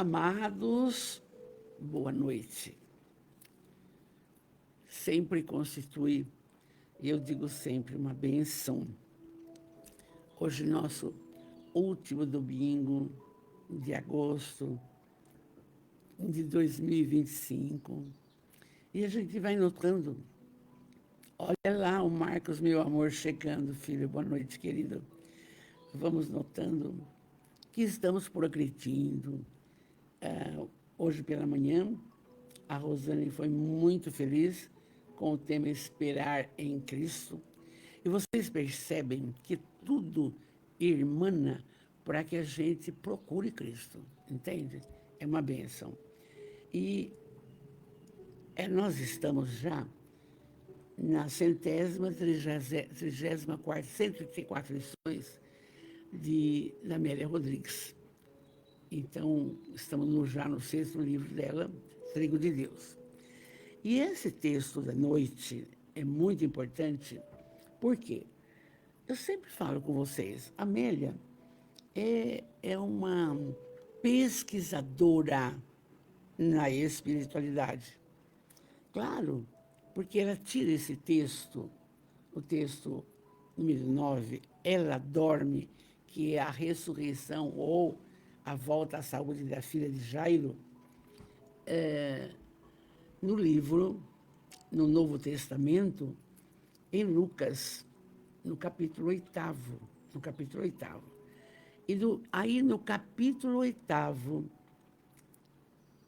Amados, boa noite. Sempre constitui, e eu digo sempre, uma benção. Hoje, nosso último domingo de agosto de 2025. E a gente vai notando. Olha lá o Marcos, meu amor, chegando, filho. Boa noite, querido. Vamos notando que estamos progredindo. Hoje pela manhã, a Rosane foi muito feliz com o tema Esperar em Cristo. E vocês percebem que tudo irmana para que a gente procure Cristo, entende? É uma bênção. E nós estamos já na 134ª, 134 lições da Amélia Rodrigues. Então, estamos já no 6º livro dela, Trigo de Deus. E esse texto da noite é muito importante, porque eu sempre falo com vocês, a Amélia é uma pesquisadora na espiritualidade. Claro, porque ela tira esse texto, o texto número 9, ela dorme, que é a ressurreição ou a volta à saúde da filha de Jairo, no livro, no Novo Testamento, em Lucas, no capítulo 8º. No capítulo 8º. E aí no capítulo 8º,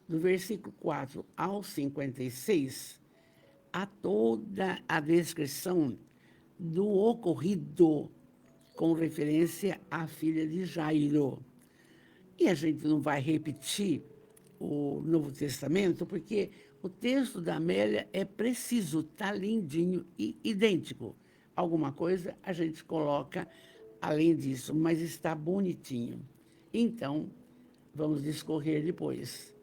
do versículo 4 ao 56, há toda a descrição do ocorrido com referência à filha de Jairo. E a gente não vai repetir o Novo Testamento, porque o texto da Amélia é preciso, está lindinho e idêntico. Alguma coisa a gente coloca além disso, mas está bonitinho. Então, vamos discorrer depois.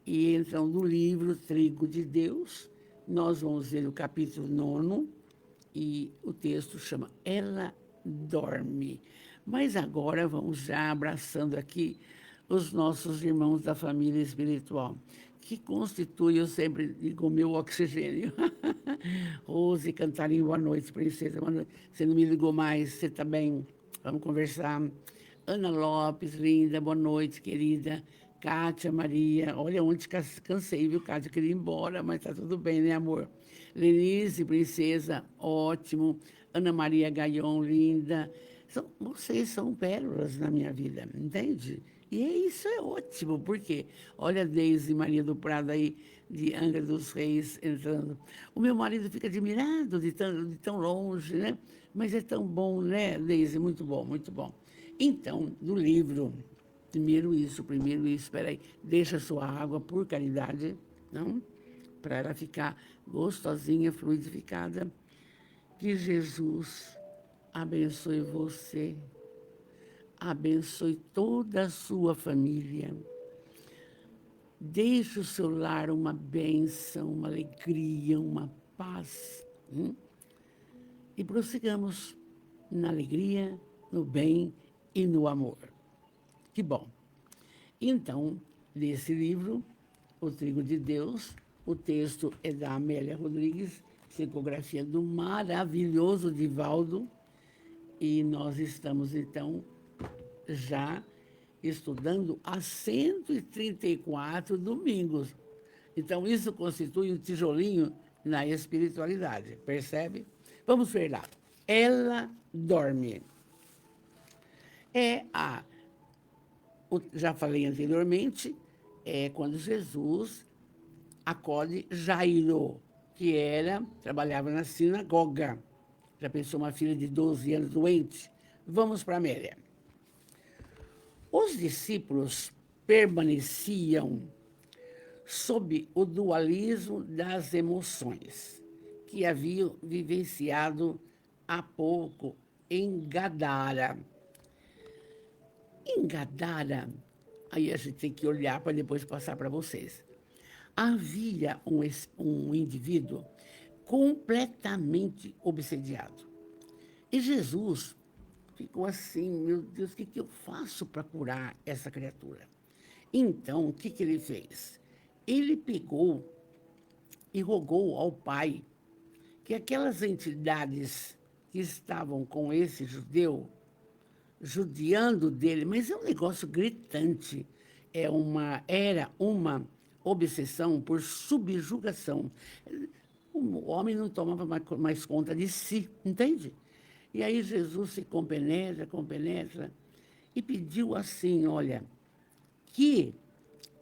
E então, no livro Trigo de Deus, nós vamos ver o capítulo 9, e o texto chama Ela Dorme. Mas agora vamos já abraçando aqui os nossos irmãos da família espiritual, que constitui, eu sempre digo, o meu oxigênio. Rose Cantarinho, boa noite, princesa. Boa noite. Você não me ligou mais, você está bem? Vamos conversar. Ana Lopes, linda, boa noite, querida. Kátia Maria, olha onde cansei, viu, Kátia? Eu queria ir embora, mas tá tudo bem, né, amor? Lenise, princesa, ótimo. Ana Maria Gaion, linda. Vocês são pérolas na minha vida, entende? E isso é ótimo, porque olha a Deise Maria do Prado aí, de Angra dos Reis, entrando. O meu marido fica admirado de tão longe, né? Mas é tão bom, né, Deise? Muito bom, muito bom. Então, do livro, primeiro isso, espera aí, deixa a sua água por caridade, não? Para ela ficar gostosinha, fluidificada. Que Jesus abençoe você, abençoe toda a sua família. Deixe o seu lar uma bênção, uma alegria, uma paz. E prossigamos na alegria, no bem e no amor. Que bom. Então, nesse livro, O Trigo de Deus, o texto é da Amélia Rodrigues, psicografia do maravilhoso Divaldo, e nós estamos, então, já estudando há 134 domingos. Então, isso constitui um tijolinho na espiritualidade, percebe? Vamos ver lá. Ela dorme. Já falei anteriormente, é quando Jesus acode Jairo, que trabalhava na sinagoga. Já pensou uma filha de 12 anos doente? Vamos para Amélia. Os discípulos permaneciam sob o dualismo das emoções que haviam vivenciado há pouco em Gadara. Em Gadara, aí a gente tem que olhar para depois passar para vocês. Havia um indivíduo completamente obsediado. E Jesus ficou assim, meu Deus, o que eu faço para curar essa criatura? Então, o que ele fez? Ele pegou e rogou ao pai que aquelas entidades que estavam com esse judeu, judiando dele, mas é um negócio gritante, era uma obsessão por subjugação. O homem não tomava mais conta de si, entende? E aí Jesus se compenetra, e pediu assim, olha, que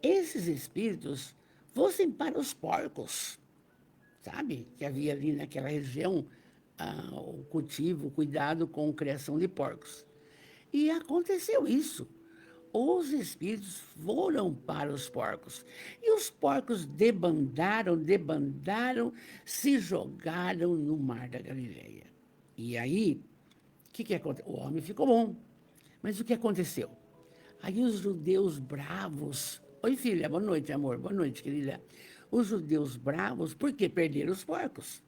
esses espíritos fossem para os porcos, sabe? Que havia ali naquela região o cultivo, o cuidado com a criação de porcos. E aconteceu isso. Os espíritos foram para os porcos. E os porcos debandaram, se jogaram no mar da Galileia. E aí, o que aconteceu? O homem ficou bom. Mas o que aconteceu? Aí os judeus bravos... Oi, filha, boa noite, amor. Boa noite, querida. Os judeus bravos, porque perderam os porcos.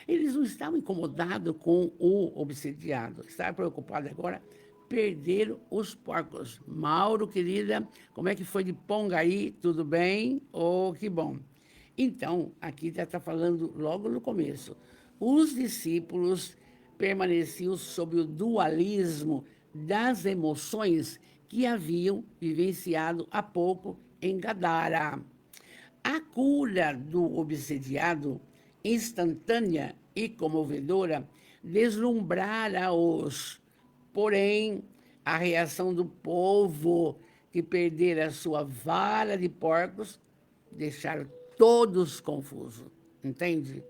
Eles não estavam incomodados com o obsediado. Estavam preocupados agora, perderam os porcos. Mauro, querida, como é que foi de Pongaí? Tudo bem? Oh, que bom. Então, aqui já está falando logo no começo. Os discípulos permaneciam sob o dualismo das emoções que haviam vivenciado há pouco em Gadara. A cura do obsediado, instantânea e comovedora, deslumbrara-os. Porém, a reação do povo que perdera sua vara de porcos deixaram todos confusos, entende?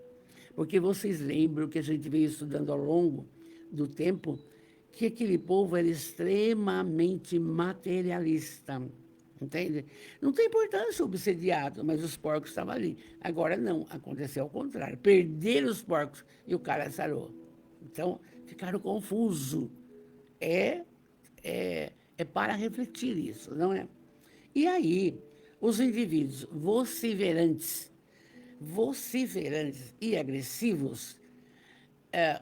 Porque vocês lembram que a gente veio estudando ao longo do tempo que aquele povo era extremamente materialista, entende? Não tem importância o obsediado, mas os porcos estavam ali. Agora não, aconteceu ao contrário. Perderam os porcos e o cara sarou. Então, ficaram confusos. É para refletir isso, não é? E aí, os indivíduos vociferantes e agressivos,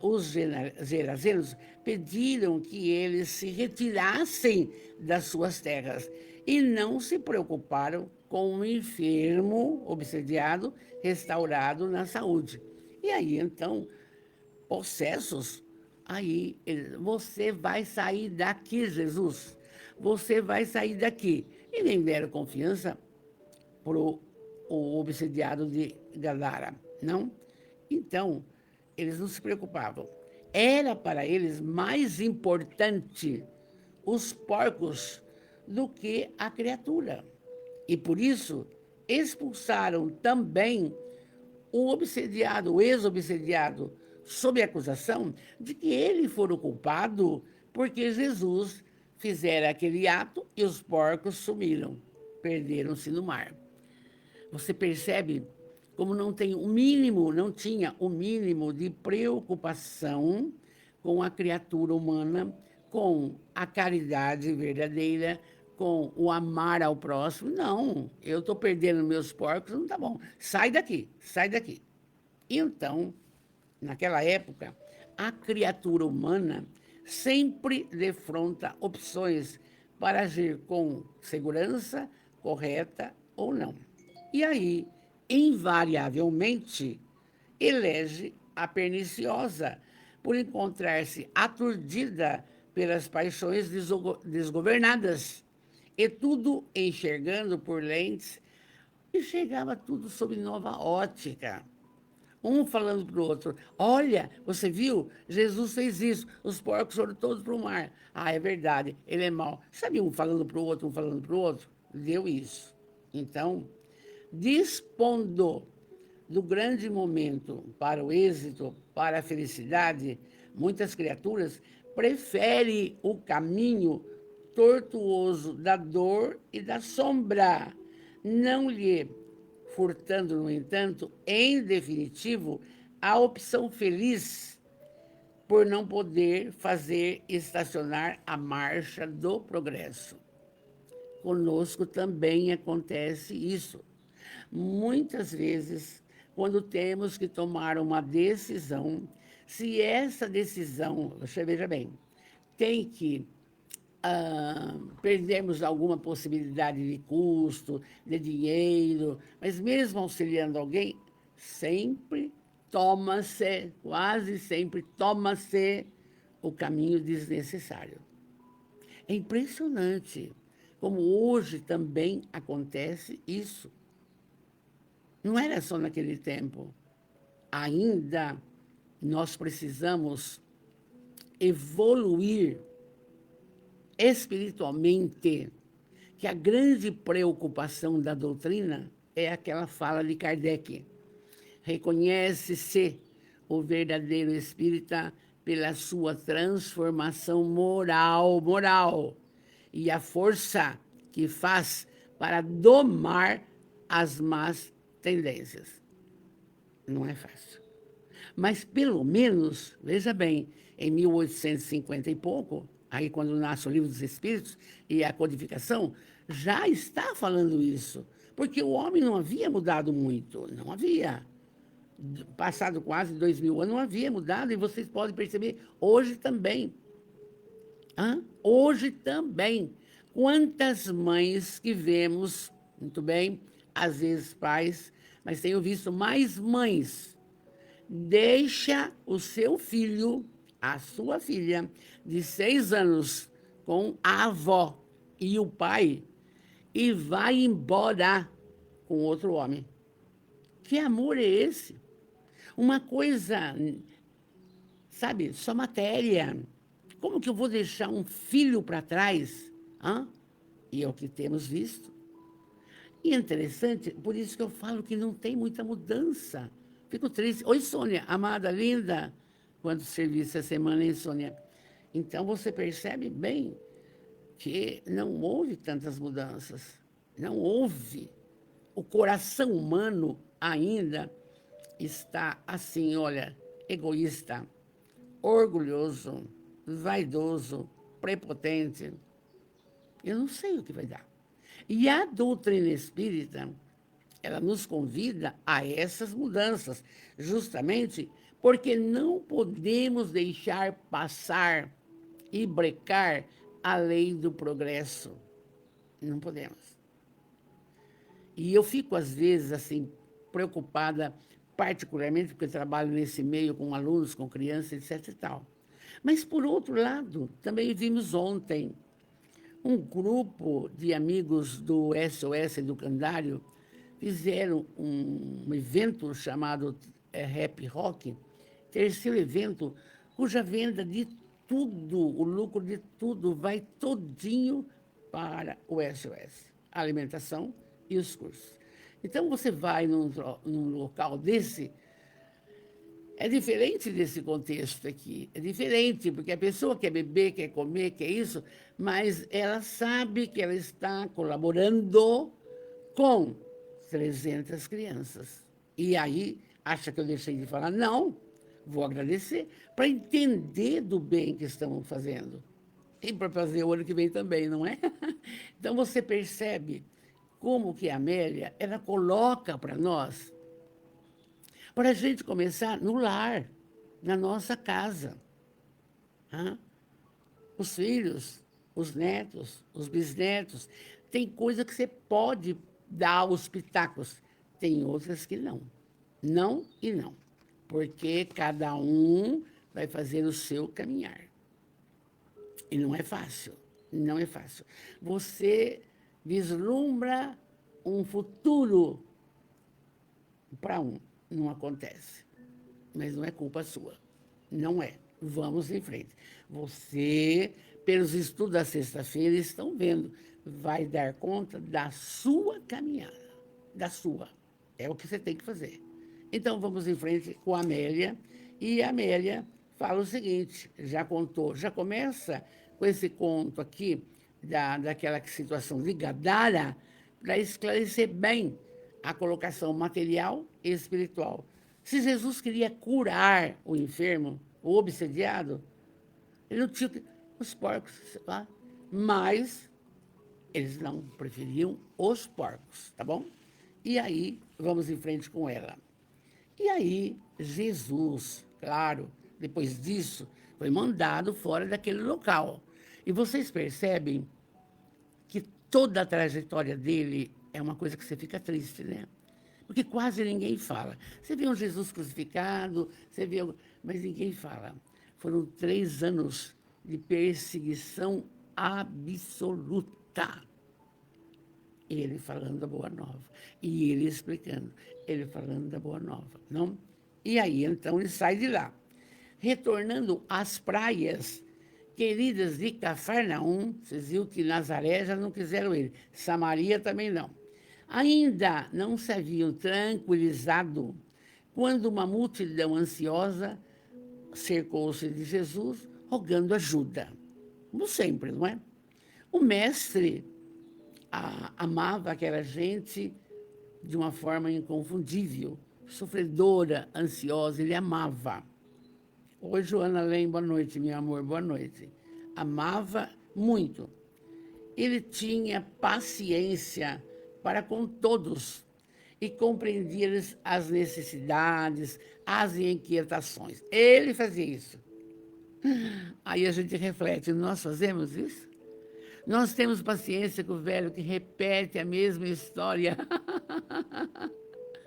os gerazenos pediram que eles se retirassem das suas terras e não se preocuparam com o enfermo obsediado restaurado na saúde. E aí, então, possessos, aí, você vai sair daqui, Jesus. Você vai sair daqui. E nem deram confiança para o obsediado de Gadara, não? Então, eles não se preocupavam. Era para eles mais importante os porcos do que a criatura. E por isso expulsaram também o obsediado, o ex-obsediado, sob a acusação de que ele fora o culpado porque Jesus fizera aquele ato e os porcos sumiram, perderam-se no mar. Você percebe como não tinha o mínimo de preocupação com a criatura humana, com a caridade verdadeira, com o amar ao próximo. Não, eu estou perdendo meus porcos, não está bom. Sai daqui, sai daqui. Então, naquela época, a criatura humana sempre defronta opções para agir com segurança, correta ou não. E aí, invariavelmente, elege a perniciosa por encontrar-se aturdida pelas paixões desgovernadas e tudo enxergando por lentes, e chegava tudo sob nova ótica. Um falando para o outro, olha, você viu? Jesus fez isso, os porcos foram todos para o mar. Ah, é verdade, ele é mau. Sabe, um falando para o outro, um falando para o outro? Deu isso. Então, dispondo do grande momento para o êxito, para a felicidade, muitas criaturas preferem o caminho tortuoso da dor e da sombra, não lhe furtando, no entanto, em definitivo, a opção feliz por não poder fazer estacionar a marcha do progresso. Conosco também acontece isso. Muitas vezes, quando temos que tomar uma decisão, se essa decisão, você veja bem, tem que perdemos alguma possibilidade de custo, de dinheiro, mas mesmo auxiliando alguém, sempre toma-se, quase sempre toma-se o caminho desnecessário. É impressionante como hoje também acontece isso. Não era só naquele tempo. Ainda nós precisamos evoluir espiritualmente, que a grande preocupação da doutrina é aquela fala de Kardec. Reconhece-se o verdadeiro espírita pela sua transformação moral e a força que faz para domar as más tendências. Não é fácil. Mas, pelo menos, veja bem, em 1850 e pouco, aí quando nasce o Livro dos Espíritos e a codificação, já está falando isso. Porque o homem não havia mudado muito, não havia. Passado quase 2000 anos, não havia mudado, e vocês podem perceber, hoje também. Hoje também. Quantas mães que vemos, muito bem, às vezes pais, mas tenho visto mais mães, deixa o seu filho, a sua filha, de 6 anos, com a avó e o pai, e vai embora com outro homem. Que amor é esse? Uma coisa, sabe, só matéria. Como que eu vou deixar um filho para trás? E é o que temos visto. E é interessante, por isso que eu falo que não tem muita mudança. Fico triste. Oi, Sônia, amada, linda. Quanto serviço essa semana, hein, Sônia? Então, você percebe bem que não houve tantas mudanças. Não houve. O coração humano ainda está assim, olha, egoísta, orgulhoso, vaidoso, prepotente. Eu não sei o que vai dar. E a doutrina espírita, ela nos convida a essas mudanças, justamente porque não podemos deixar passar e brecar a lei do progresso. Não podemos. E eu fico, às vezes, assim, preocupada, particularmente porque eu trabalho nesse meio com alunos, com crianças, etc. e tal. Mas, por outro lado, também vimos ontem um grupo de amigos do SOS Educandário fizeram um evento chamado Rap Rock, terceiro evento, cuja venda de tudo, o lucro de tudo, vai todinho para o SOS, a alimentação e os cursos. Então, você vai num local desse, é diferente desse contexto aqui. É diferente, porque a pessoa quer beber, quer comer, quer isso, mas ela sabe que ela está colaborando com 300 crianças. E aí, acha que eu deixei de falar? Não, vou agradecer para entender do bem que estamos fazendo. E para fazer o ano que vem também, não é? Então, você percebe como que a Amélia, ela coloca para nós, para a gente começar no lar, na nossa casa. Os filhos, os netos, os bisnetos, tem coisa que você pode dar os pitacos, tem outras que não. Não e não, porque cada um vai fazer o seu caminhar. E não é fácil, não é fácil. Você vislumbra um futuro para um, não acontece. Mas não é culpa sua, não é. Vamos em frente. Você, pelos estudos da sexta-feira, estão vendo, vai dar conta da sua caminhada, da sua. É o que você tem que fazer. Então, vamos em frente com a Amélia. E a Amélia fala o seguinte, já contou, já começa com esse conto aqui, daquela situação de Gadara, para esclarecer bem a colocação material e espiritual. Se Jesus queria curar o enfermo, o obsediado, ele não tinha os porcos, mas eles não preferiam os porcos, tá bom? E aí, vamos em frente com ela. E aí, Jesus, claro, depois disso, foi mandado fora daquele local. E vocês percebem que toda a trajetória dele é uma coisa que você fica triste, né? Porque quase ninguém fala. Você vê um Jesus crucificado, você vê, mas ninguém fala. Foram 3 anos de perseguição absoluta. Ele falando da Boa Nova. E ele explicando. Ele falando da Boa Nova. Não? E aí, então, ele sai de lá. Retornando às praias queridas de Cafarnaum, vocês viram que Nazaré já não quiseram ele. Samaria também não. Ainda não se haviam tranquilizado quando uma multidão ansiosa cercou-se de Jesus, rogando ajuda. Como sempre, não é? O mestre amava aquela gente de uma forma inconfundível, sofredora, ansiosa, ele amava. Oi, Joana Lem, boa noite, meu amor, boa noite. Amava muito. Ele tinha paciência para com todos e compreendia as necessidades, as inquietações. Ele fazia isso. Aí a gente reflete, nós fazemos isso? Nós temos paciência com o velho que repete a mesma história.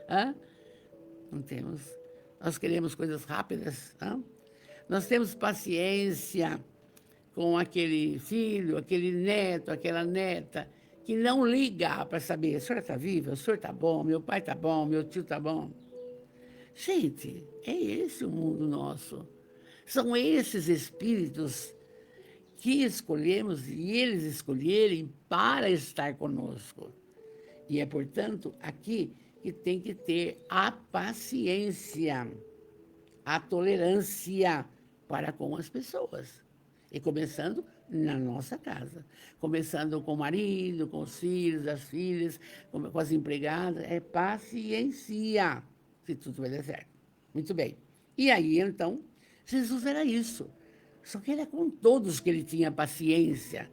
Hã? Não temos. Nós queremos coisas rápidas. Hã? Nós temos paciência com aquele filho, aquele neto, aquela neta, que não liga para saber, a senhora está viva, o senhor está bom, meu pai está bom, meu tio está bom. Gente, é esse o mundo nosso. São esses espíritos que escolhemos e eles escolherem para estar conosco. E é, portanto, aqui que tem que ter a paciência, a tolerância para com as pessoas. E começando na nossa casa. Começando com o marido, com os filhos, as filhas, com as empregadas. É paciência, se tudo vai dar certo. Muito bem. E aí, então, Jesus era isso. Só que era com todos que ele tinha paciência,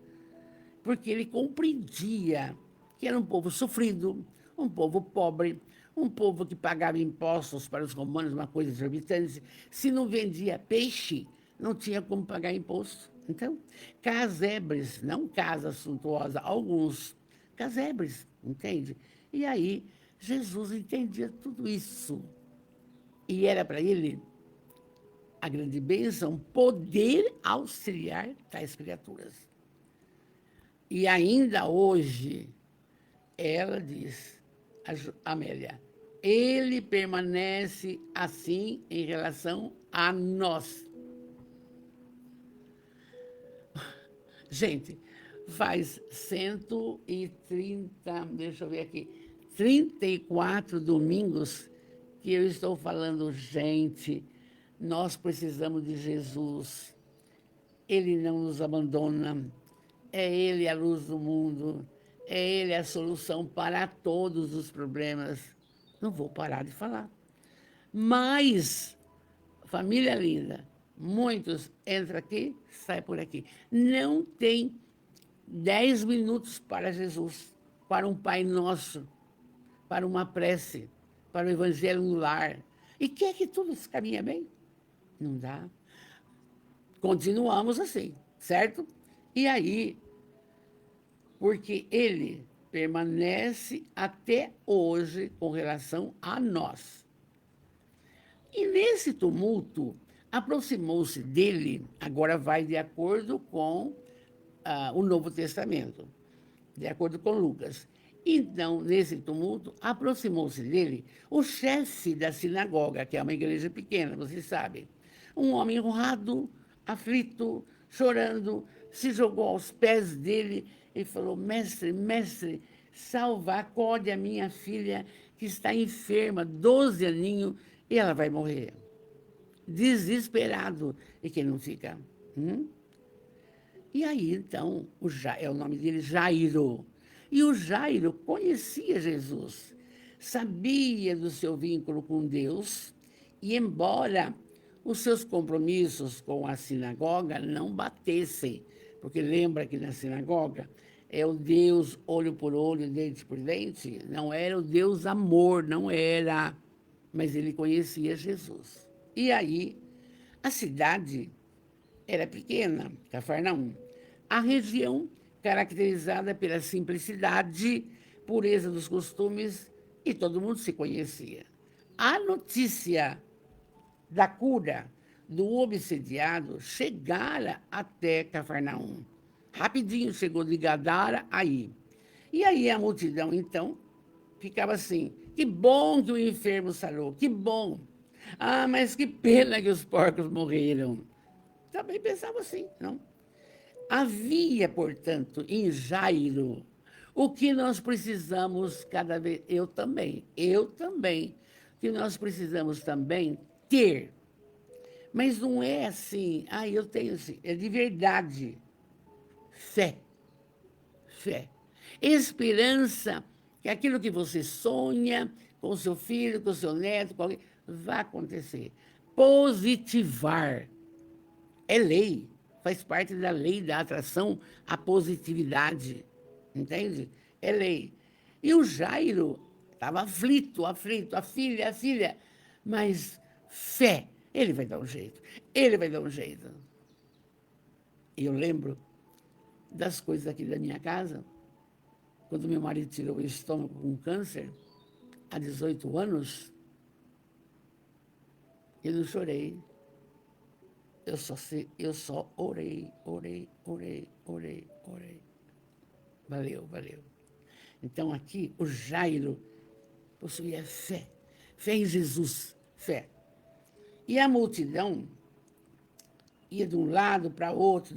porque ele compreendia que era um povo sofrido, um povo pobre, um povo que pagava impostos para os romanos, uma coisa exorbitante. Se não vendia peixe, não tinha como pagar imposto. Então, casebres, não casa suntuosa, alguns casebres, entende? E aí, Jesus entendia tudo isso. E era para ele a grande bênção poder auxiliar tais criaturas. E ainda hoje, ela diz, Amélia, ele permanece assim em relação a nós. Gente, faz 130, deixa eu ver aqui, 34 domingos que eu estou falando, gente, nós precisamos de Jesus. Ele não nos abandona. É Ele a luz do mundo. É Ele a solução para todos os problemas. Não vou parar de falar. Mas, família linda, muitos entram aqui, saem por aqui. Não tem 10 minutos para Jesus, para um Pai Nosso, para uma prece, para o Evangelho no lar. E quer que tudo se caminhe bem? Não dá. Continuamos assim, certo? E aí, porque ele permanece até hoje com relação a nós. E nesse tumulto, aproximou-se dele, agora vai de acordo com o Novo Testamento, de acordo com Lucas. Então, nesse tumulto, aproximou-se dele o chefe da sinagoga, que é uma igreja pequena, vocês sabem. Um homem honrado, aflito, chorando, se jogou aos pés dele e falou, mestre, mestre, salva, acode a minha filha que está enferma, 12 aninhos, e ela vai morrer. Desesperado. E quem não fica? E aí, então, é o nome dele, Jairo. E o Jairo conhecia Jesus, sabia do seu vínculo com Deus, e embora os seus compromissos com a sinagoga não batessem, porque lembra que na sinagoga é o Deus olho por olho, dente por dente, não era o Deus amor, não era, mas ele conhecia Jesus. E aí, a cidade era pequena, Cafarnaum. A região, caracterizada pela simplicidade, pureza dos costumes, e todo mundo se conhecia. A notícia da cura do obsediado chegara até Cafarnaum. Rapidinho chegou de Gadara aí. E aí a multidão, então, ficava assim: que bom que o enfermo sarou, que bom. Ah, mas que pena que os porcos morreram. Também pensava assim, não? Havia, portanto, em Jairo o que nós precisamos cada vez, eu também, que nós precisamos também ter. Mas não é assim, eu tenho assim, é de verdade. Fé, fé. Esperança que aquilo que você sonha com o seu filho, com o seu neto, com alguém, vai acontecer. Positivar. É lei, faz parte da lei da atração à positividade, entende? É lei. E o Jairo estava aflito, a filha, mas fé, ele vai dar um jeito, ele vai dar um jeito. E eu lembro das coisas aqui da minha casa, quando meu marido tirou o estômago com câncer, há 18 anos, eu não chorei. Eu só orei. Valeu. Então aqui o Jairo possuía fé. Fé em Jesus, fé. E a multidão ia de um lado para outro,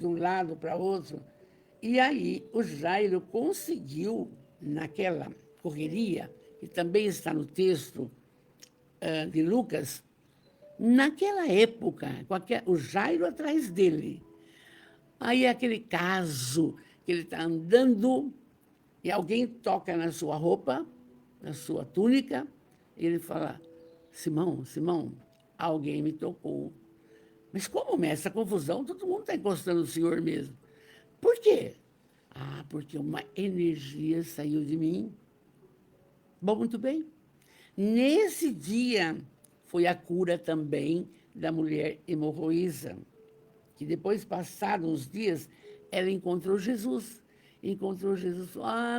E aí o Jairo conseguiu, naquela correria, que também está no texto de Lucas, naquela época, o Jairo atrás dele. Aí é aquele caso que ele está andando e alguém toca na sua roupa, na sua túnica, e ele fala: Simão, alguém me tocou. Mas como, mestre, essa confusão, todo mundo está encostando no Senhor mesmo. Por quê? Porque uma energia saiu de mim. Bom, muito bem. Nesse dia foi a cura também da mulher hemorroísa, que depois, passados uns dias, ela encontrou Jesus.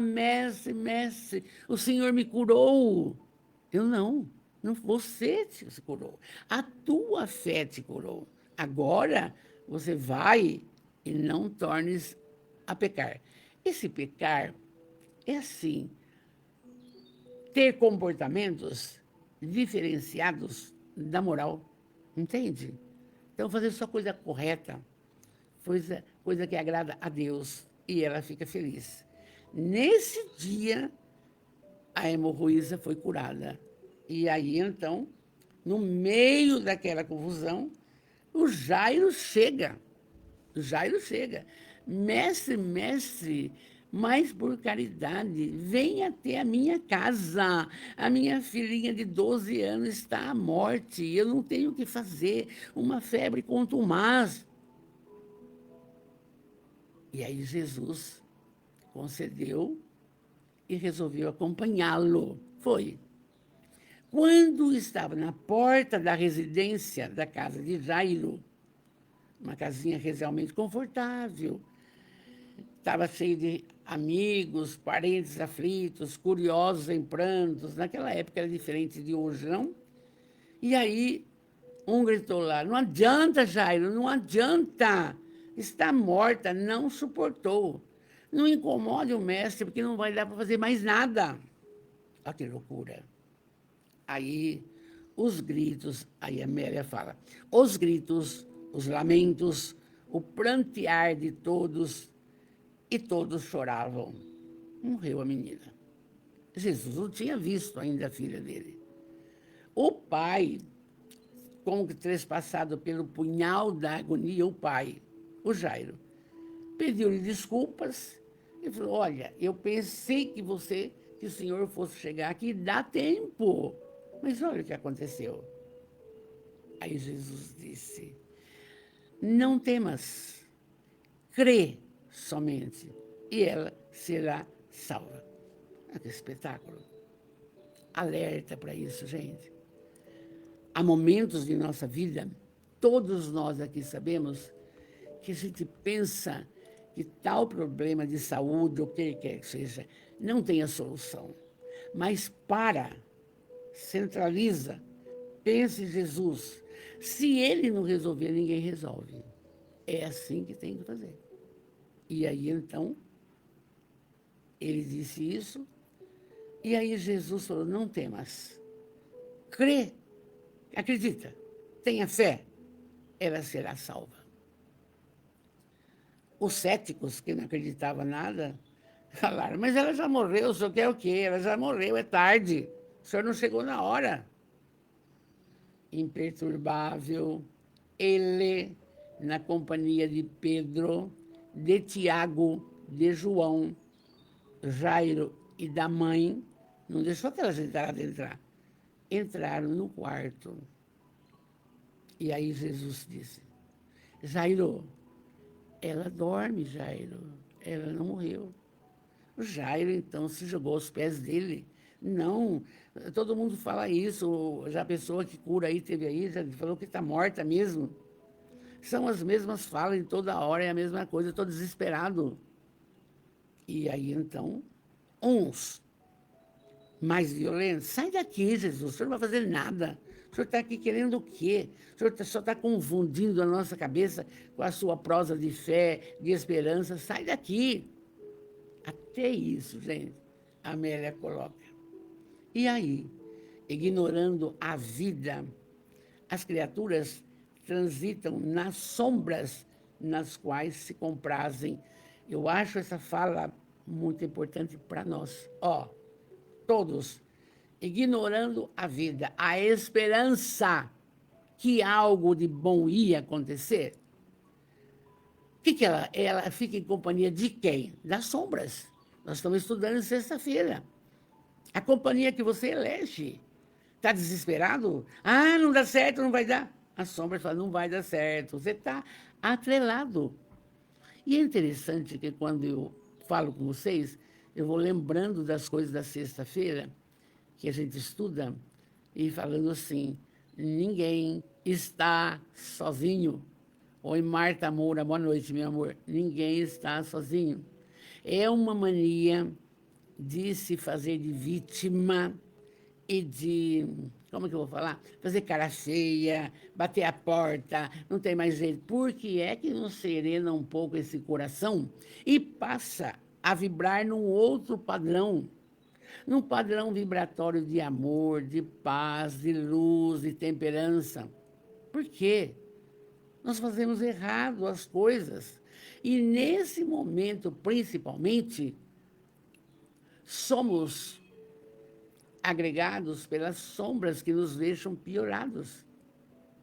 Mestre, o Senhor me curou. Eu não, você se curou. A tua fé te curou. Agora você vai e não tornes a pecar. Esse pecar é assim, ter comportamentos diferenciados da moral, entende? Então, fazer só coisa correta, coisa que agrada a Deus, e ela fica feliz. Nesse dia, a hemorroísa foi curada. E aí, então, no meio daquela confusão, o Jairo chega. Mestre, mas por caridade, venha até a minha casa. A minha filhinha de 12 anos está à morte. Eu não tenho o que fazer. Uma febre contumaz. E aí Jesus concedeu e resolveu acompanhá-lo. Foi. Quando estava na porta da residência da casa de Jairo, uma casinha realmente confortável, estava cheio de amigos, parentes aflitos, curiosos em prantos. Naquela época era diferente de hoje, não? E aí um gritou lá: não adianta, Jairo, não adianta. Está morta, não suportou. Não incomode o mestre, porque não vai dar para fazer mais nada. Olha que loucura. Aí os gritos, aí a Amélia fala, os gritos, os lamentos, o prantear de todos, e todos choravam. Morreu a menina. Jesus não tinha visto ainda a filha dele. O pai, como que trespassado pelo punhal da agonia, o Jairo, pediu-lhe desculpas e falou: olha, eu pensei que o senhor fosse chegar aqui, dá tempo. Mas olha o que aconteceu. Aí Jesus disse: não temas, crê somente, e ela será salva. Olha que espetáculo. Alerta para isso, gente. Há momentos de nossa vida, todos nós aqui sabemos, que a gente pensa que tal problema de saúde, ou o que quer que seja, não tenha solução. Mas centraliza, pense em Jesus. Se ele não resolver, ninguém resolve. É assim que tem que fazer. E aí, então, ele disse isso, e aí Jesus falou, não temas. Crê, acredita, tenha fé, ela será salva. Os céticos, que não acreditavam em nada, falaram, mas ela já morreu, o senhor quer o quê? Ela já morreu, é tarde, o senhor não chegou na hora. Imperturbável, ele, na companhia de Pedro, de Tiago, de João, Jairo e da mãe, não deixou aquela gentalhada entrar. Entraram no quarto. E aí Jesus disse, Jairo, ela dorme, Jairo, ela não morreu. O Jairo, então, se jogou aos pés dele. Não, todo mundo fala isso, já a pessoa que cura aí, teve aí, já falou que está morta mesmo. São as mesmas falas em toda hora, é a mesma coisa, eu estou desesperado. E aí, então, uns mais violentos, sai daqui, Jesus, o senhor não vai fazer nada. O senhor está aqui querendo o quê? O senhor só está confundindo a nossa cabeça com a sua prosa de fé, de esperança. Sai daqui. Até isso, gente, a Amélia coloca. E aí, ignorando a vida, as criaturas transitam nas sombras nas quais se comprazem. Eu acho essa fala muito importante para nós. Todos, ignorando a vida, a esperança que algo de bom ia acontecer. O que ela fica em companhia de quem? Das sombras. Nós estamos estudando sexta-feira. A companhia que você elege. Está desesperado? Não dá certo, não vai dar. A sombra fala, não vai dar certo. Você está atrelado. E é interessante que quando eu falo com vocês, eu vou lembrando das coisas da sexta-feira, que a gente estuda, e falando assim, ninguém está sozinho. Oi, Marta Moura, boa noite, meu amor. Ninguém está sozinho. É uma mania de se fazer de vítima e de, como é que eu vou falar? Fazer cara feia, bater a porta, não tem mais jeito. Por que é que não serena um pouco esse coração e passa a vibrar num outro padrão? Num padrão vibratório de amor, de paz, de luz, de temperança. Por quê? Nós fazemos errado as coisas. E nesse momento, principalmente, somos agregados pelas sombras que nos deixam piorados.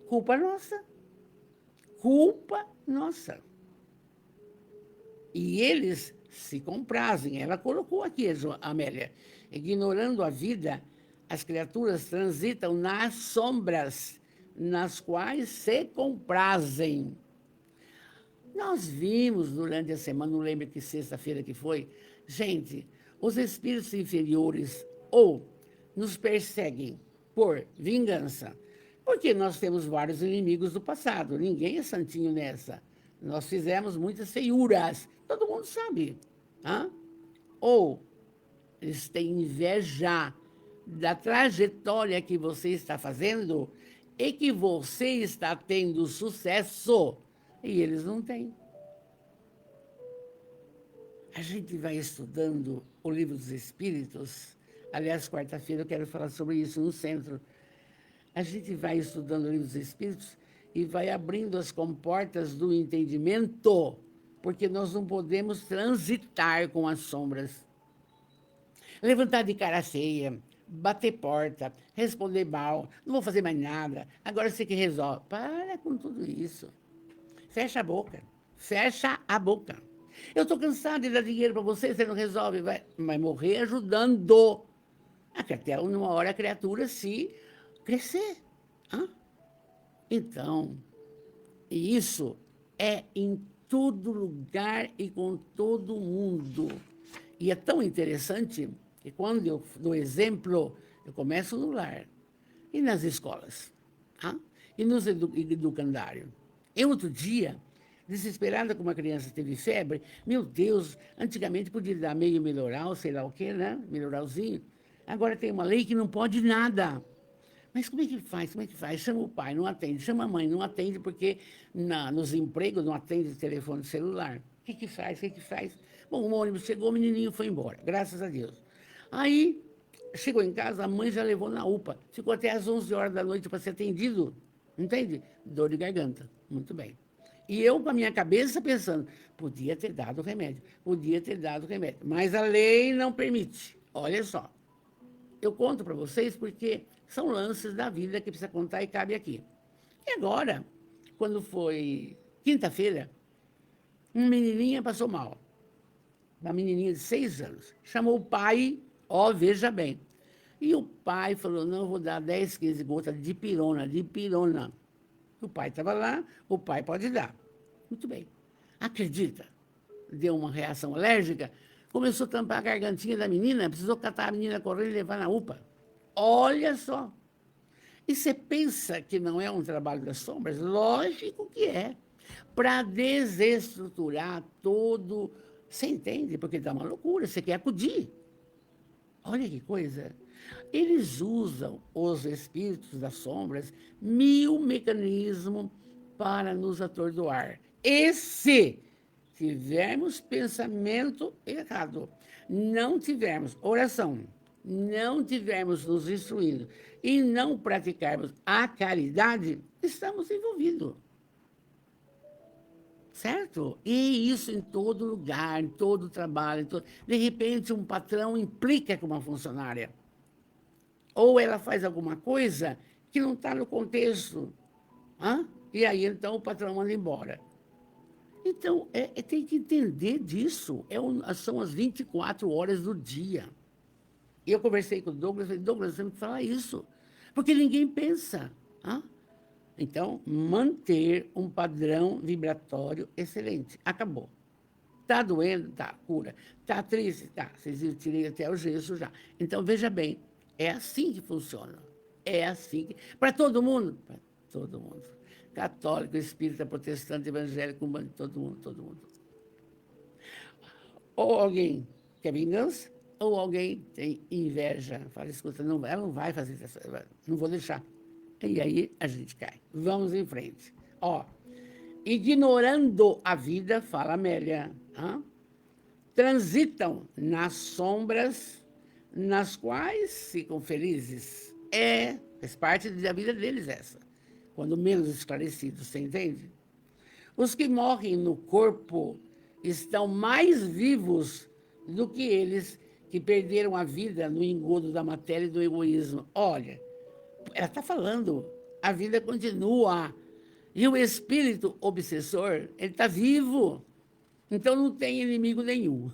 Culpa nossa. Culpa nossa. E eles se comprazem. Ela colocou aqui, Amélia, ignorando a vida, as criaturas transitam nas sombras nas quais se comprazem. Nós vimos durante a semana, não lembro que sexta-feira que foi, gente, os espíritos inferiores ou nos perseguem por vingança, porque nós temos vários inimigos do passado, ninguém é santinho nessa. Nós fizemos muitas feiuras, todo mundo sabe. Ou eles têm inveja da trajetória que você está fazendo e que você está tendo sucesso e eles não têm. A gente vai estudando o Livro dos Espíritos. Aliás, quarta-feira eu quero falar sobre isso no centro. A gente vai estudando o Livro dos Espíritos e vai abrindo as comportas do entendimento, porque nós não podemos transitar com as sombras. Levantar de cara feia, bater porta, responder mal, não vou fazer mais nada, agora você que resolve. Para com tudo isso. Fecha a boca. Fecha a boca. Eu estou cansado de dar dinheiro para você, você não resolve, vai morrer ajudando. Até uma hora a criatura se crescer. Então, isso é em todo lugar e com todo mundo. E é tão interessante que quando eu dou exemplo, eu começo no lar e nas escolas, e nos educandários. Eu, outro dia, desesperada como uma criança teve febre. Meu Deus, antigamente podia dar meio melhoral, sei lá o quê, né? Melhoralzinho. Agora tem uma lei que não pode nada. Mas como é que faz? Como é que faz? Chama o pai, não atende. Chama a mãe, não atende porque nos empregos não atende telefone celular. O que que faz? O que que faz? Bom, o ônibus chegou, o menininho foi embora, graças a Deus. Aí, chegou em casa, a mãe já levou na UPA. Ficou até às 11 horas da noite para ser atendido. Entende? Dor de garganta. Muito bem. E eu, com a minha cabeça, pensando, podia ter dado remédio, podia ter dado remédio. Mas a lei não permite. Olha só. Eu conto para vocês porque são lances da vida que precisa contar e cabe aqui. E agora, quando foi quinta-feira, uma menininha passou mal. Uma menininha de 6 anos. Chamou o pai, ó, veja bem. E o pai falou, não, eu vou dar 10, 15 gotas de pirona, de pirona. O pai estava lá, o pai pode dar. Muito bem. Acredita? Deu uma reação alérgica, começou a tampar a gargantinha da menina, precisou catar a menina correndo e levar na UPA. Olha só. E você pensa que não é um trabalho das sombras? Lógico que é. Para desestruturar todo. Você entende? Porque dá uma loucura, você quer acudir. Olha que coisa. Eles usam, os espíritos das sombras, 1000 mecanismos para nos atordoar. E se tivermos pensamento errado, não tivermos oração, não tivermos nos instruindo e não praticarmos a caridade, estamos envolvidos. Certo? E isso em todo lugar, em todo trabalho. De repente, um patrão implica com uma funcionária. Ou ela faz alguma coisa que não está no contexto. Hã? E aí, então, o patrão manda embora. Então, tem que entender disso. São as 24 horas do dia. E eu conversei com o Douglas, falei, Douglas, você tem que falar isso. Porque ninguém pensa. Hã? Então, manter um padrão vibratório excelente. Acabou. Está doendo? Tá, cura. Está triste? Tá. Vocês tirei até o gesso já. Então, veja bem, é assim que funciona. É assim que... Para todo mundo? Para todo mundo. Católico, espírita, protestante, evangélico, todo mundo, todo mundo. Ou alguém quer vingança, ou alguém tem inveja. Fala, escuta, não, ela não vai fazer isso, não vou deixar. E aí a gente cai. Vamos em frente. Ó, ignorando a vida, fala Amélia, transitam nas sombras nas quais ficam felizes. Faz parte da vida deles essa. Quando menos esclarecidos, você entende? Os que morrem no corpo estão mais vivos do que eles que perderam a vida no engodo da matéria e do egoísmo. Olha, ela está falando, a vida continua. E o espírito obsessor, ele está vivo. Então não tem inimigo nenhum.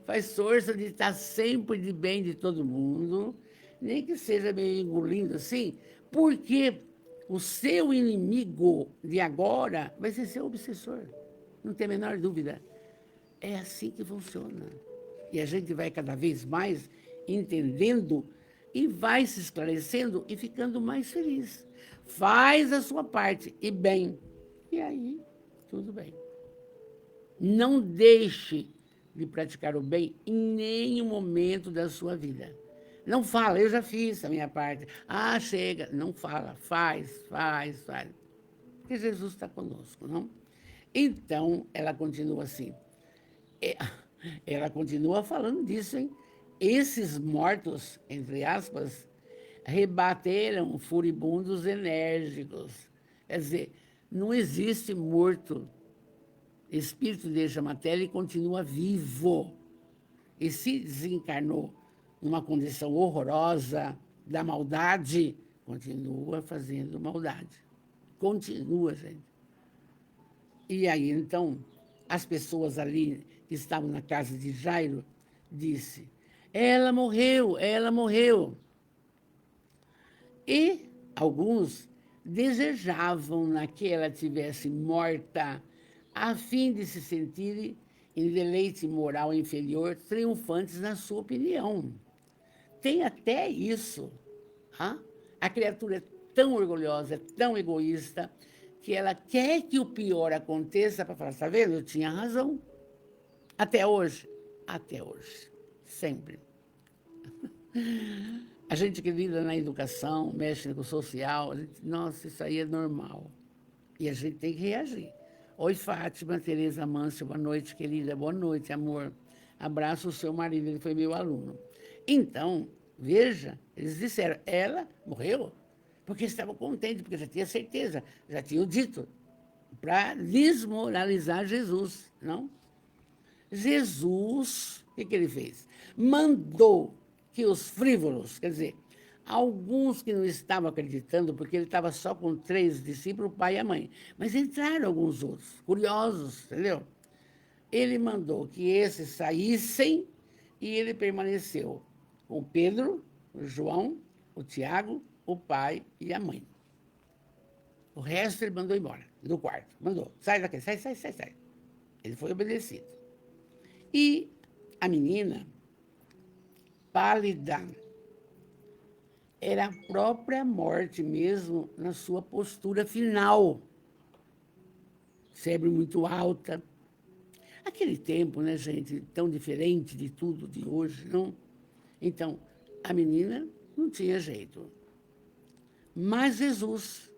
Faz força de estar sempre de bem de todo mundo, nem que seja meio engolindo assim, porque o seu inimigo de agora vai ser seu obsessor. Não tem a menor dúvida. É assim que funciona. E a gente vai cada vez mais entendendo e vai se esclarecendo e ficando mais feliz. Faz a sua parte e bem. E aí, tudo bem. Não deixe de praticar o bem em nenhum momento da sua vida. Não fala, eu já fiz a minha parte. Ah, chega. Não fala, faz. Porque Jesus está conosco, não? Então, ela continua assim. Ela continua falando disso, hein? Esses mortos, entre aspas, rebateram furibundos enérgicos. Quer dizer, não existe morto. Espírito deixa a matéria e continua vivo. E se desencarnou numa condição horrorosa da maldade, continua fazendo maldade. Continua, gente. E aí, então, as pessoas ali que estavam na casa de Jairo disse: ela morreu, ela morreu. E alguns desejavam que ela tivesse morta, a fim de se sentirem em deleite moral inferior, triunfantes na sua opinião. Tem até isso. A criatura é tão orgulhosa, tão egoísta, que ela quer que o pior aconteça para falar, está vendo? Eu tinha razão. Até hoje. Até hoje. Sempre. A gente que lida na educação, mexe com o social, a gente, nossa, isso aí é normal. E a gente tem que reagir. Oi, Fátima, Tereza Mâncio, boa noite, querida. Boa noite, amor. Abraço o seu marido, ele foi meu aluno. Então, veja, eles disseram, ela morreu porque estava contente, porque já tinha certeza, já tinham dito, para desmoralizar Jesus, não? Jesus, o que ele fez? Mandou que os frívolos, quer dizer, alguns que não estavam acreditando, porque ele estava só com 3 discípulos, o pai e a mãe, mas entraram alguns outros, curiosos, entendeu? Ele mandou que esses saíssem e ele permaneceu com Pedro, o João, o Tiago, o pai e a mãe. O resto ele mandou embora, do quarto. Mandou, sai daqui, sai, sai, sai, sai. Ele foi obedecido. E a menina, pálida, era a própria morte mesmo na sua postura final. Febre muito alta. Aquele tempo, né, gente, tão diferente de tudo de hoje, não? Então, a menina não tinha jeito. Mas Jesus,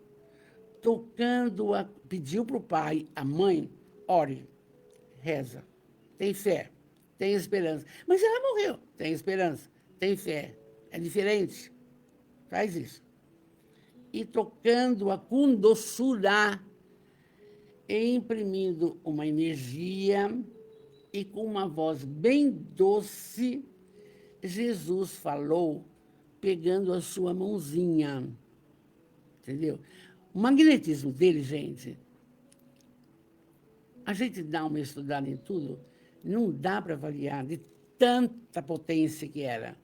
tocando-a, pediu para o pai, a mãe, ore, reza, tem fé, tem esperança. Mas ela morreu, tem esperança, tem fé. É diferente. Faz isso. E tocando-a com doçura, e imprimindo uma energia e com uma voz bem doce, Jesus falou, pegando a sua mãozinha. Entendeu? O magnetismo dele, gente, a gente dá uma estudada em tudo, não dá para avaliar de tanta potência que era.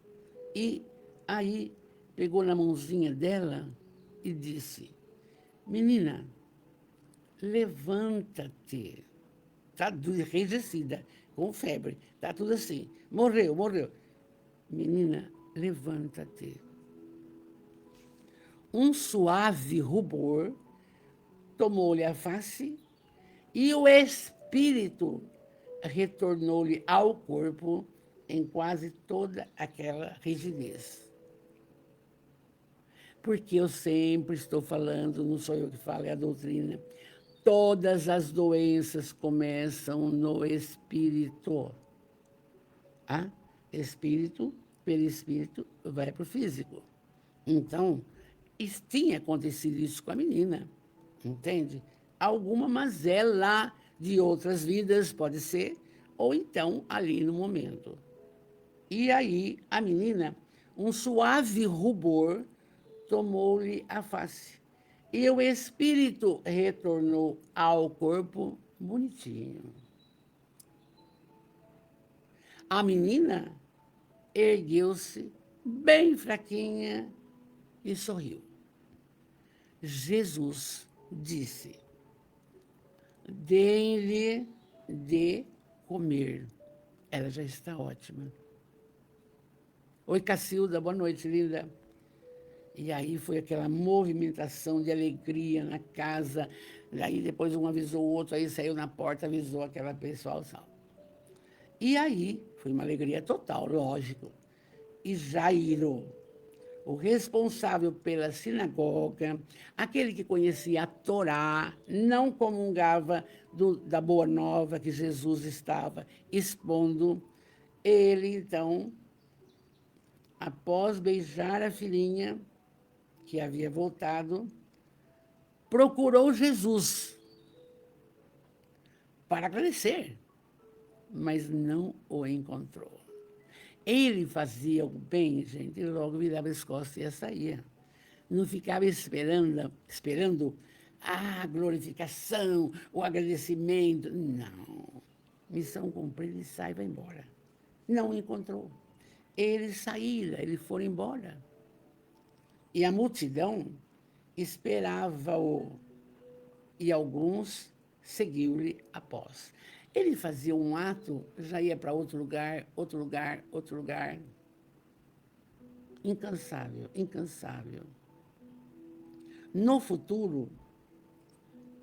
E aí pegou na mãozinha dela e disse, menina, levanta-te. Está enrijecida, com febre, está tudo assim. Morreu, morreu. Menina, levanta-te. Um suave rubor tomou-lhe a face e o espírito retornou-lhe ao corpo em quase toda aquela rigidez. Porque eu sempre estou falando, não sou eu que falo, é a doutrina, todas as doenças começam no espírito. Ah? Espírito, perispírito, vai para o físico. Então, tinha acontecido isso com a menina, entende? Alguma mazela de outras vidas, pode ser, ou então ali no momento. E aí, a menina, um suave rubor tomou-lhe a face. E o espírito retornou ao corpo bonitinho. A menina ergueu-se bem fraquinha e sorriu. Jesus disse, deem-lhe de comer. Ela já está ótima. Oi, Cacilda, boa noite, linda. E aí foi aquela movimentação de alegria na casa. Aí depois um avisou o outro, aí saiu na porta, avisou aquela pessoal. E aí foi uma alegria total, lógico. E Jairo, o responsável pela sinagoga, aquele que conhecia a Torá, não comungava da boa nova que Jesus estava expondo, ele, então, após beijar a filhinha, que havia voltado, procurou Jesus para agradecer, mas não o encontrou. Ele fazia o bem, gente, e logo virava as costas e saía. Não ficava esperando a glorificação, o agradecimento. Não. Missão cumprida e sai e vai embora. Não encontrou. Eles saíram, eles foram embora. E a multidão esperava-o. E alguns seguiam-lhe após. Ele fazia um ato, já ia para outro lugar, outro lugar, outro lugar. Incansável, incansável. No futuro,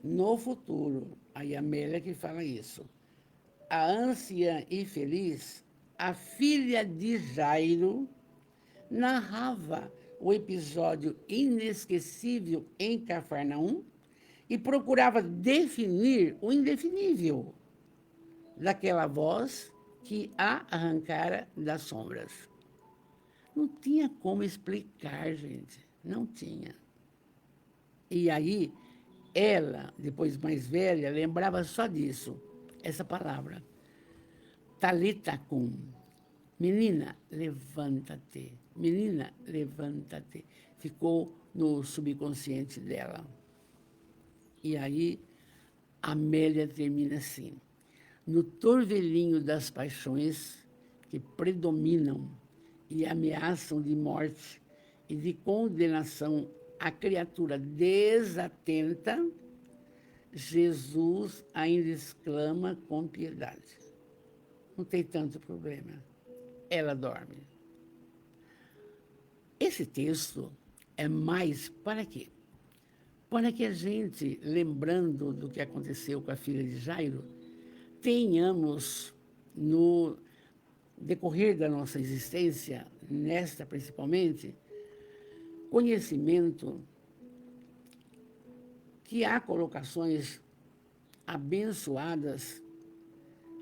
no futuro, aí a Amélia que fala isso, a anciã e feliz, a filha de Jairo, narrava o episódio inesquecível em Cafarnaum e procurava definir o indefinível daquela voz que a arrancara das sombras. Não tinha como explicar, gente. Não tinha. E aí, ela, depois mais velha, lembrava só disso, essa palavra. Talita cum. Menina, levanta-te. Menina, levanta-te. Ficou no subconsciente dela. E aí, Amélia termina assim. No torvelinho das paixões que predominam e ameaçam de morte e de condenação a criatura desatenta, Jesus ainda exclama com piedade. Não tem tanto problema. Ela dorme. Esse texto é mais para quê? Para que a gente, lembrando do que aconteceu com a filha de Jairo, tenhamos, no decorrer da nossa existência, nesta principalmente, conhecimento que há colocações abençoadas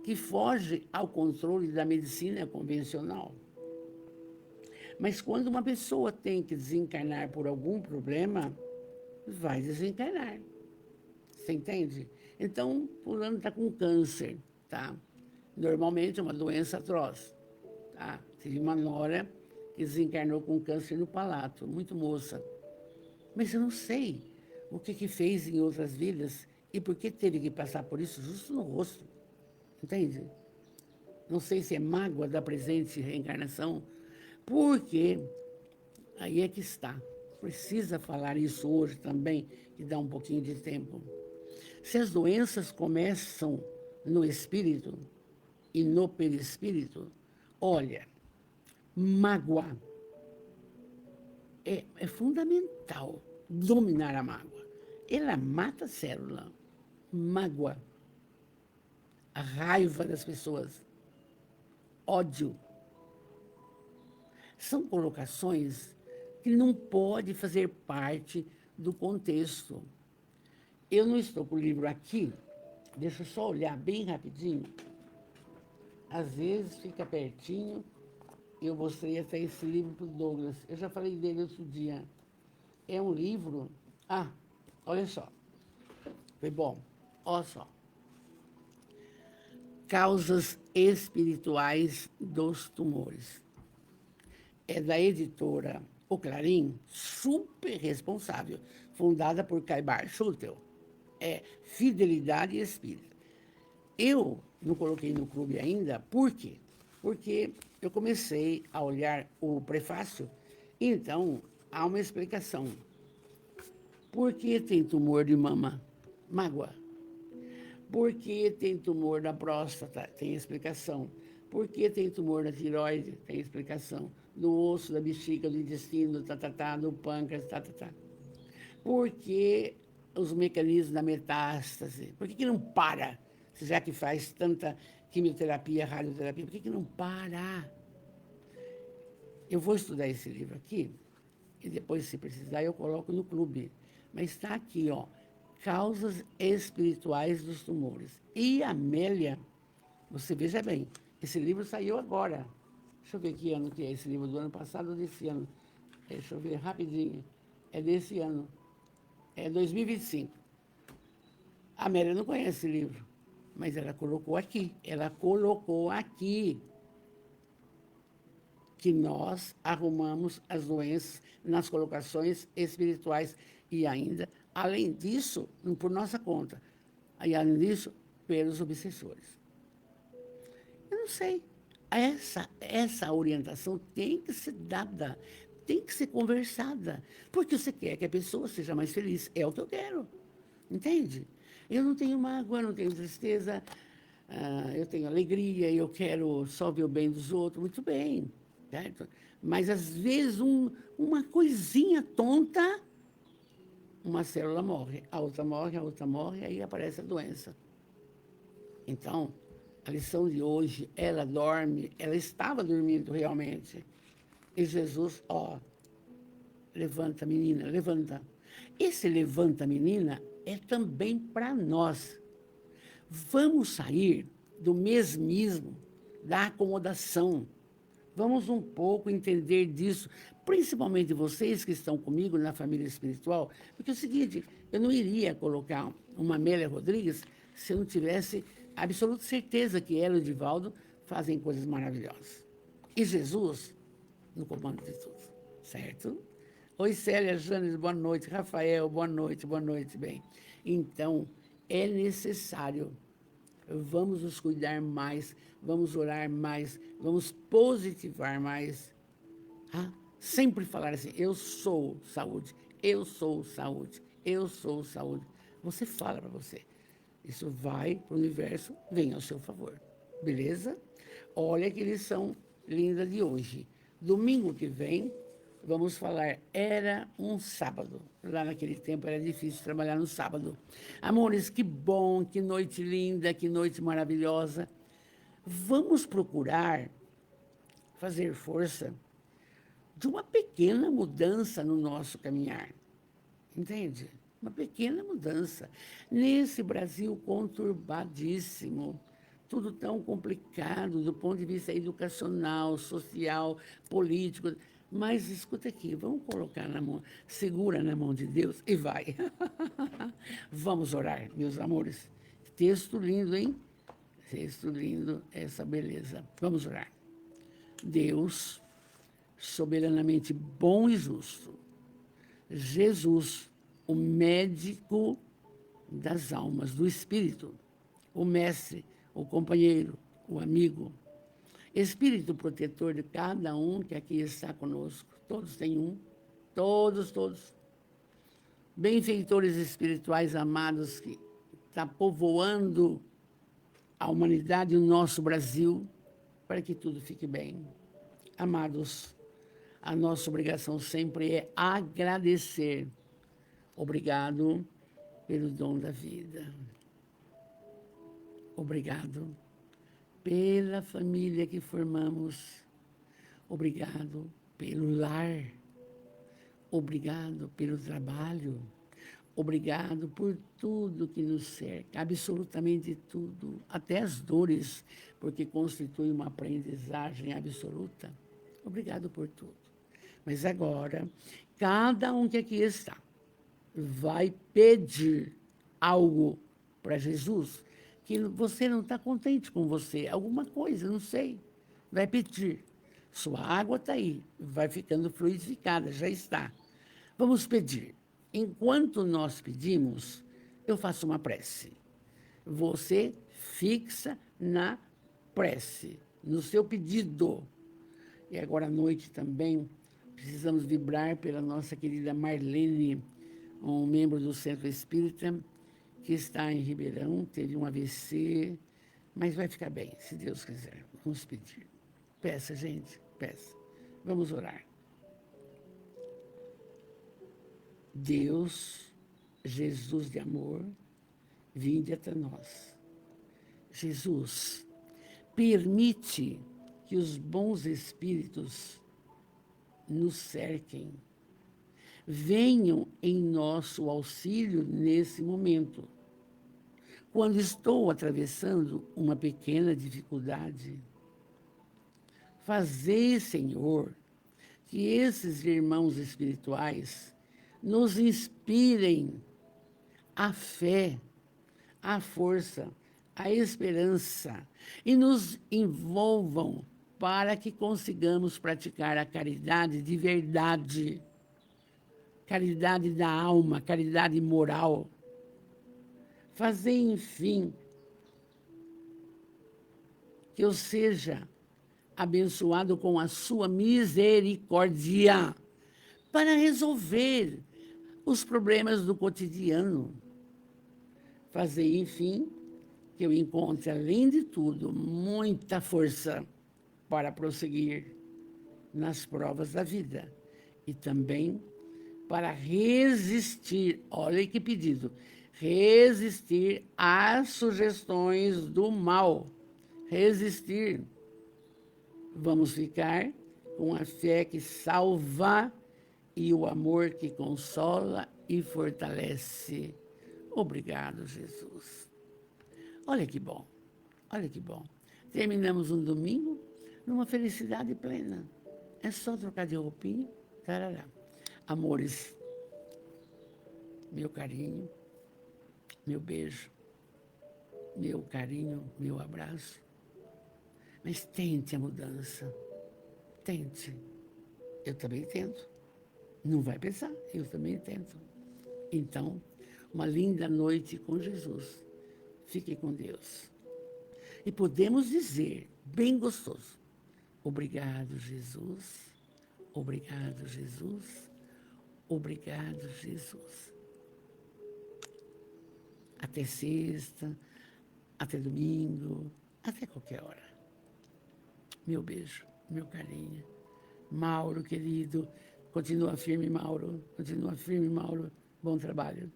que fogem ao controle da medicina convencional. Mas quando uma pessoa tem que desencarnar por algum problema, vai desencarnar. Você entende? Então, fulano está com câncer, tá? Normalmente é uma doença atroz, tá? Tive uma nora que desencarnou com câncer no palato, muito moça. Mas eu não sei o que fez em outras vidas e por que teve que passar por isso justo no rosto. Entende? Não sei se é mágoa da presente reencarnação, porque aí é que está. Precisa falar isso hoje também, e dar um pouquinho de tempo. Se as doenças começam no espírito e no perispírito, olha, mágoa é fundamental dominar a mágoa. Ela mata a célula. Mágoa. A raiva das pessoas. Ódio. São colocações que não podem fazer parte do contexto. Eu não estou com o livro aqui, deixa eu só olhar bem rapidinho. Às vezes fica pertinho. Eu mostrei até esse livro para o Douglas. Eu já falei dele outro dia. É um livro... Ah, olha só. Foi bom. Olha só. Causas espirituais dos tumores. É da editora O Clarim, super responsável, fundada por Caibar Schutel. É Fidelidade Espírita. Eu não coloquei no clube ainda, por quê? Porque eu comecei a olhar o prefácio, então há uma explicação. Por que tem tumor de mama? Mágoa. Por que tem tumor da próstata? Tem explicação. Por que tem tumor da tireoide? Tem explicação. Do osso, da bexiga, do intestino, do pâncreas, Por que os mecanismos da metástase? Por que não para? Já que faz tanta quimioterapia, radioterapia, por que não para? Eu vou estudar esse livro aqui, e depois, se precisar, eu coloco no clube. Mas está aqui, ó, Causas Espirituais dos Tumores. E Amélia, você veja bem, esse livro saiu agora. Deixa eu ver que ano que é esse livro, do ano passado ou desse ano. Deixa eu ver rapidinho. É desse ano. É 2025. A Amélia não conhece esse livro, mas ela colocou aqui. Ela colocou aqui que nós arrumamos as doenças nas colocações espirituais e ainda, além disso, por nossa conta, e além disso, pelos obsessores. Eu não sei. Essa orientação tem que ser dada, tem que ser conversada, porque você quer que a pessoa seja mais feliz. É o que eu quero, entende? Eu não tenho mágoa, não tenho tristeza, eu tenho alegria, eu quero só ver o bem dos outros, muito bem, certo? Mas, às vezes, uma coisinha tonta uma célula morre, a outra morre, aí aparece a doença. Então, a lição de hoje, ela dorme, ela estava dormindo realmente. E Jesus, ó, levanta, menina, levanta. Esse levanta, menina, é também para nós. Vamos sair do mesmismo, da acomodação. Vamos um pouco entender disso, principalmente vocês que estão comigo na família espiritual, porque é o seguinte, eu não iria colocar uma Amélia Rodrigues se eu não tivesse absoluta certeza que ela e o Divaldo fazem coisas maravilhosas. E Jesus no comando de tudo, certo? Oi, Célia, Janes, boa noite. Rafael, boa noite, bem. Então, é necessário, vamos nos cuidar mais, vamos orar mais, vamos positivar mais. Ah, sempre falar assim, eu sou saúde, eu sou saúde, eu sou saúde. Você fala para você. Isso vai para o universo, vem ao seu favor. Beleza? Olha que lição linda de hoje. Domingo que vem, vamos falar, era um sábado. Lá naquele tempo era difícil trabalhar no sábado. Amores, que bom, que noite linda, que noite maravilhosa. Vamos procurar fazer força de uma pequena mudança no nosso caminhar. Entende? Uma pequena mudança. Nesse Brasil conturbadíssimo, tudo tão complicado do ponto de vista educacional, social, político. Mas escuta aqui, vamos colocar na mão, segura na mão de Deus e vai. Vamos orar, meus amores. Texto lindo, hein? Texto lindo, essa beleza. Vamos orar. Deus, soberanamente bom e justo, Jesus, o médico das almas, do espírito, o mestre, o companheiro, o amigo, espírito protetor de cada um que aqui está conosco. Todos têm um, todos. Benfeitores espirituais amados que está povoando a humanidade e o nosso Brasil, para que tudo fique bem. Amados, a nossa obrigação sempre é agradecer. Obrigado pelo dom da vida. Obrigado pela família que formamos. Obrigado pelo lar. Obrigado pelo trabalho. Obrigado por tudo que nos cerca, absolutamente tudo, até as dores, porque constitui uma aprendizagem absoluta. Obrigado por tudo. Mas agora, cada um que aqui está vai pedir algo para Jesus, que você não está contente com você, alguma coisa, não sei. Vai pedir. Sua água está aí, vai ficando fluidificada, já está. Vamos pedir. Enquanto nós pedimos, eu faço uma prece. Você fixa na prece, no seu pedido. E agora à noite também, precisamos vibrar pela nossa querida Marlene, um membro do Centro Espírita, que está em Ribeirão, teve um AVC, mas vai ficar bem, se Deus quiser. Vamos pedir. Peça, gente, peça. Vamos orar. Deus, Jesus de amor, vinde até nós. Jesus, permite que os bons espíritos nos cerquem, venham em nosso auxílio nesse momento. Quando estou atravessando uma pequena dificuldade, fazei, Senhor, que esses irmãos espirituais nos inspirem a fé, a força, a esperança e nos envolvam para que consigamos praticar a caridade de verdade, caridade da alma, caridade moral. Fazer, enfim, que eu seja abençoado com a sua misericórdia para resolver os problemas do cotidiano. Fazer, enfim, que eu encontre, além de tudo, muita força para prosseguir nas provas da vida e também para resistir, olha que pedido, resistir às sugestões do mal. Resistir. Vamos ficar com a fé que salva e o amor que consola e fortalece. Obrigado, Jesus. Olha que bom, olha que bom. Terminamos um domingo numa felicidade plena. É só trocar de roupinha, tarará. Amores, meu carinho, meu beijo, meu carinho, meu abraço. Mas tente a mudança, tente. Eu também tento. Não vai pensar, eu também tento. Então, uma linda noite com Jesus. Fique com Deus. E podemos dizer, bem gostoso, obrigado, Jesus. Obrigado, Jesus. Obrigado, Jesus. Até sexta, até domingo, até qualquer hora. Meu beijo, meu carinho. Mauro, querido, continua firme, Mauro. Continua firme, Mauro. Bom trabalho.